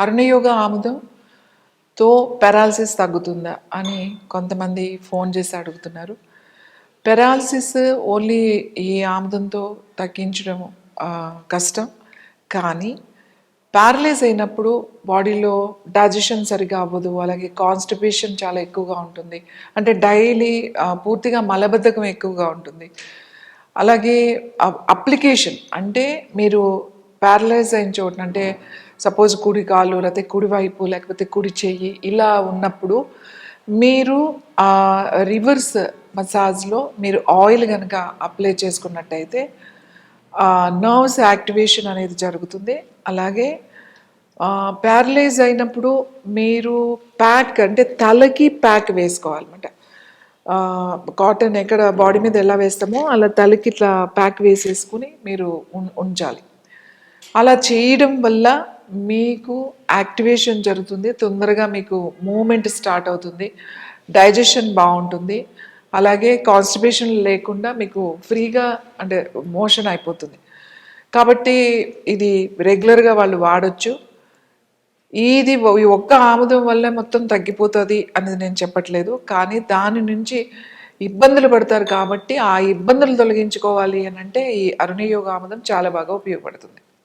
అరుణయోగ ఆముదంతో paralysis తగ్గుతుందా అని కొంతమంది ఫోన్ చేసి అడుగుతున్నారు. పెరాలసిస్ ఓన్లీ ఈ ఆముదంతో తగ్గించడం కష్టం. కానీ ప్యారలైజ్ అయినప్పుడు బాడీలో డైజెషన్ సరిగా అవ్వదు, అలాగే కాన్స్టిపేషన్ చాలా ఎక్కువగా ఉంటుంది. అంటే డైలీ పూర్తిగా మలబద్ధకం ఎక్కువగా ఉంటుంది. అలాగే అప్లికేషన్ అంటే మీరు ప్యారలైజ్ అయిన చోటున, అంటే సపోజ్ కుడి కాలు లేకపోతే కుడి వైపు లేకపోతే కుడి చెయ్యి ఇలా ఉన్నప్పుడు మీరు రివర్స్ మసాజ్లో మీరు ఆయిల్ కనుక అప్లై చేసుకున్నట్టయితే నర్వ్స్ యాక్టివేషన్ అనేది జరుగుతుంది. అలాగే ప్యారలైజ్ అయినప్పుడు మీరు ప్యాక్ అంటే తలకి ప్యాక్ వేసుకోవాలన్నమాట. కాటన్ ఎక్కడ బాడీ మీద ఎలా వేస్తామో అలా తలకి ఇట్లా ప్యాక్ వేసేసుకుని మీరు ఉంచాలి. అలా చేయడం వల్ల మీకు యాక్టివేషన్ జరుగుతుంది, తొందరగా మీకు మూమెంట్ స్టార్ట్ అవుతుంది, డైజెషన్ బాగుంటుంది, అలాగే కాన్స్టిపేషన్ లేకుండా మీకు ఫ్రీగా అంటే మోషన్ అయిపోతుంది. కాబట్టి ఇది రెగ్యులర్గా వాళ్ళు వాడచ్చు. ఇది ఈ ఒక్క ఆముదం వల్ల మొత్తం తగ్గిపోతుంది అనేది నేను చెప్పట్లేదు, కానీ దాని నుంచి ఇబ్బందులు పడతారు. కాబట్టి ఆ ఇబ్బందులు తొలగించుకోవాలి అని అంటే ఈ అరుణయోగ ఆముదం చాలా బాగా ఉపయోగపడుతుంది.